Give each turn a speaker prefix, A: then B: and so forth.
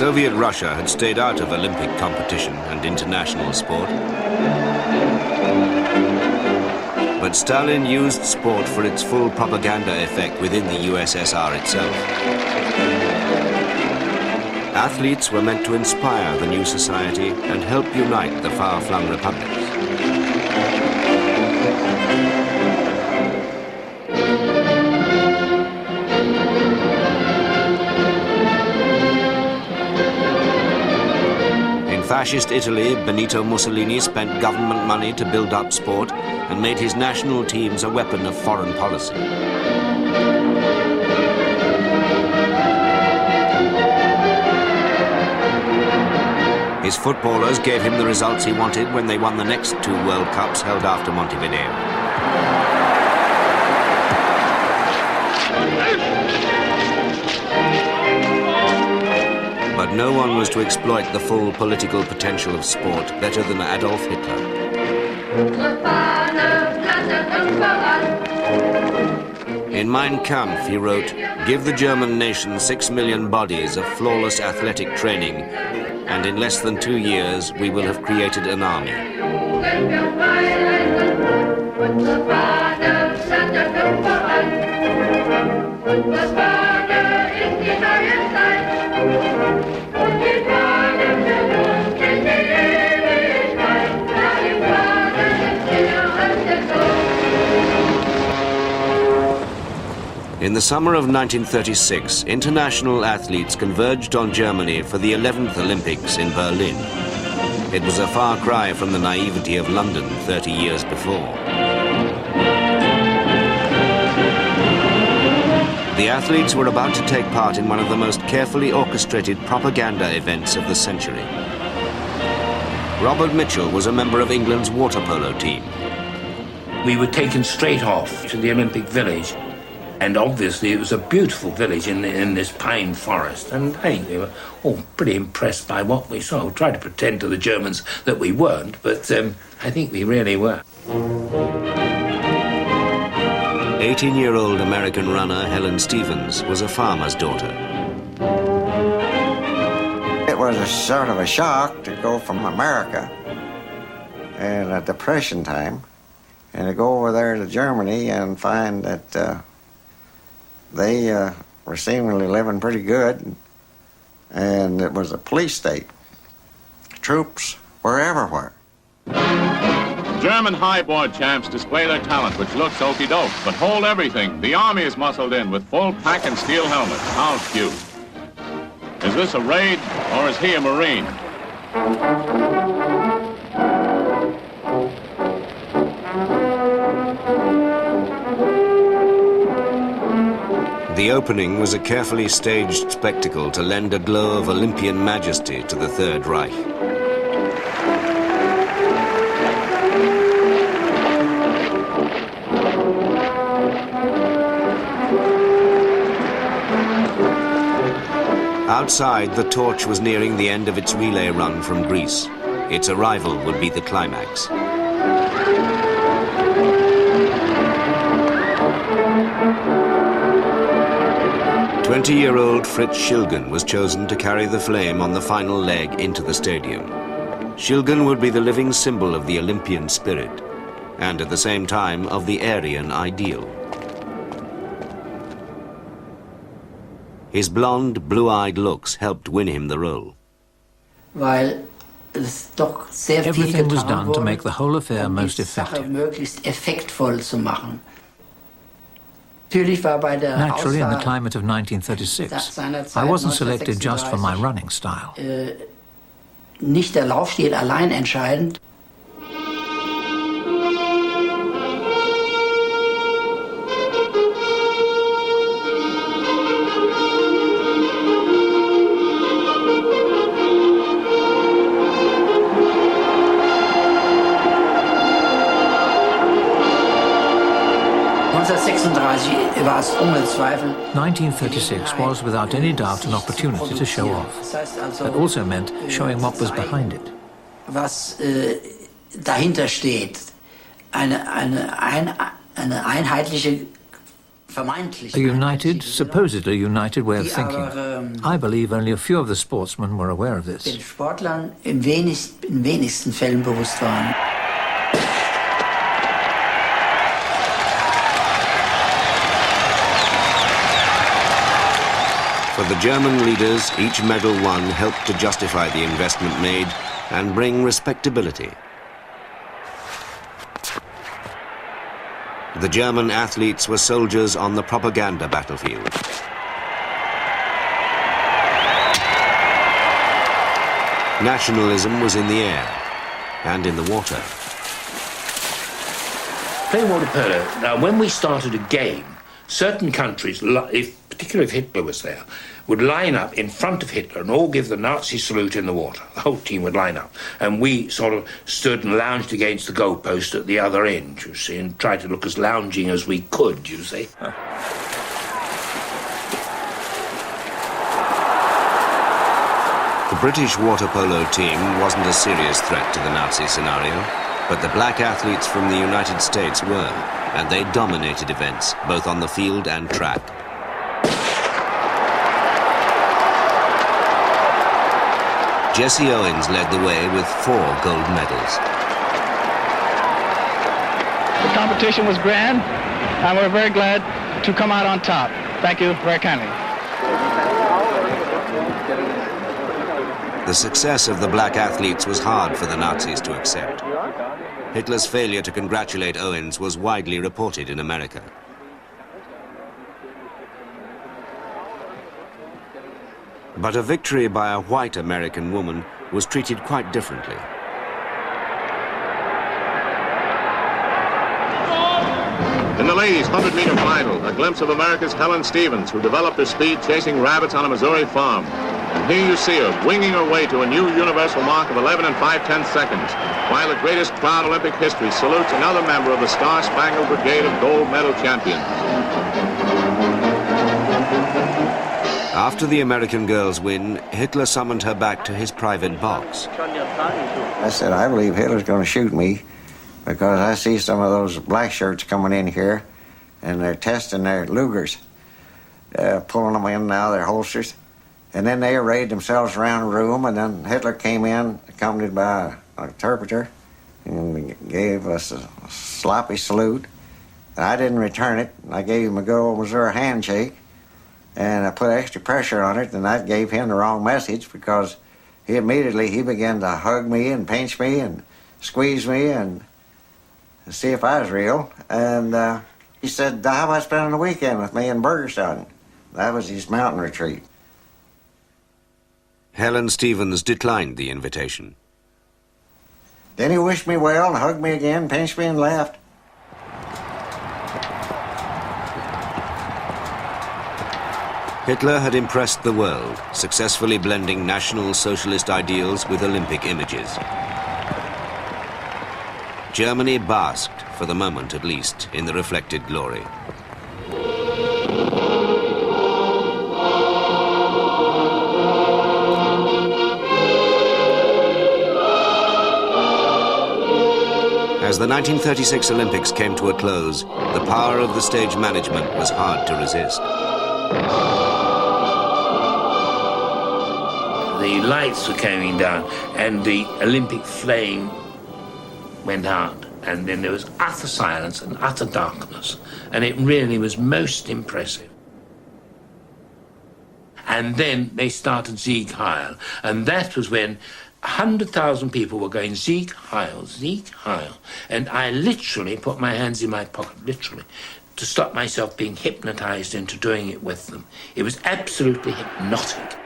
A: Soviet Russia had stayed out of Olympic competition and international sport. But Stalin used sport for its full propaganda effect within the USSR itself. Athletes were meant to inspire the new society and help unite the far-flung republics. In fascist Italy, Benito Mussolini spent government money to build up sport and made his national teams a weapon of foreign policy. His footballers gave him the results he wanted when they won the next 2 World Cups held after Montevideo. But no one was to exploit the full political potential of sport better than Adolf Hitler. In Mein Kampf, he wrote, "Give the German nation 6 million bodies of flawless athletic training, and in less than 2 years, we will have created an army." In the summer of 1936, international athletes converged on Germany for the 11th Olympics in Berlin. It was a far cry from the naivety of London 30 years before. The athletes were about to take part in one of the most carefully orchestrated propaganda events of the century. Robert Mitchell was a member of England's water polo team.
B: We were taken straight off to the Olympic Village. And obviously it was a beautiful village in this pine forest. And I think we were all pretty impressed by what we saw. We tried to pretend to the Germans that we weren't, but I think we really were.
A: 18-year-old American runner Helen Stevens was a farmer's daughter.
C: It was a sort of a shock to go from America in a Depression time and to go over there to Germany and find that they were seemingly living pretty good, and it was a police state. Troops were everywhere.
D: German highboard champs display their talent, which looks okey-doke, but hold everything. The army is muscled in with full pack and steel helmets. How cute. Is this a raid, or is he a Marine?
A: The opening was a carefully staged spectacle to lend a glow of Olympian majesty to the Third Reich. Outside, the torch was nearing the end of its relay run from Greece. Its arrival would be the climax. "20-year-old Fritz Schilgen was chosen to carry the flame on the final leg into the stadium. Schilgen would be the living symbol of the Olympian spirit, and at the same time of the Aryan ideal. His blonde, blue-eyed looks helped win him the role.
E: Everything was done to make the whole affair most effective. Naturally, in the climate of 1936, I wasn't selected just for my running style.
F: Nicht der Laufstil allein entscheidend. war es ohne Zweifel.
E: 1936 was without any doubt an opportunity to show off. That also meant showing what was behind it.
F: Was dahinter steht. Eine einheitliche
E: A united, supposedly united way of thinking. I believe only a few of the sportsmen were aware of this.
F: Den Sportlern in wenigsten Fällen bewusst waren.
A: For the German leaders, each medal won helped to justify the investment made and bring respectability. The German athletes were soldiers on the propaganda battlefield. Nationalism was in the air and in the water.
B: Playing water polo, now when we started a game, certain countries, particularly if Hitler was there, would line up in front of Hitler and all give the Nazi salute in the water. The whole team would line up. And we sort of stood and lounged against the goalpost at the other end, you see, and tried to look as lounging as we could, you see.
A: The British water polo team wasn't a serious threat to the Nazi scenario, but the black athletes from the United States were, and they dominated events, both on the field and track. Jesse Owens led the way with 4 gold medals.
G: The competition was grand, and we're very glad to come out on top. Thank you very kindly.
A: The success of the black athletes was hard for the Nazis to accept. Hitler's failure to congratulate Owens was widely reported in America. But a victory by a white American woman was treated quite differently.
D: In the ladies' 100-meter final, a glimpse of America's Helen Stevens, who developed her speed chasing rabbits on a Missouri farm. And here you see her winging her way to a new universal mark of 11 5/10 seconds, while the greatest crowd in Olympic history salutes another member of the Star-Spangled Brigade of gold medal champions.
A: After the American girl's win, Hitler summoned her back to his private box.
C: I said, I believe Hitler's going to shoot me because I see some of those black shirts coming in here and they're testing their Lugers, pulling them in and out of their holsters. And then they arrayed themselves around the room, and then Hitler came in, accompanied by an interpreter, and gave us a sloppy salute. I didn't return it. I gave him a good old Missouri handshake, and I put extra pressure on it, and that gave him the wrong message because he began to hug me and pinch me and squeeze me and see if I was real. And he said, how about spending the weekend with me in Burgerstown? That was his mountain retreat.
A: Helen Stevens declined the invitation.
C: Then he wished me well and hugged me again, pinched me and laughed.
A: Hitler had impressed the world, successfully blending National Socialist ideals with Olympic images. Germany basked, for the moment at least, in the reflected glory. As the 1936 Olympics came to a close, the power of the stage management was hard to resist.
B: The lights were coming down and the Olympic flame went out, and then there was utter silence and utter darkness, and it really was most impressive. And then they started Sieg Heil, and that was when 100,000 people were going Sieg Heil, Sieg Heil. And I literally put my hands in my pocket, literally, to stop myself being hypnotized into doing it with them. It was absolutely hypnotic.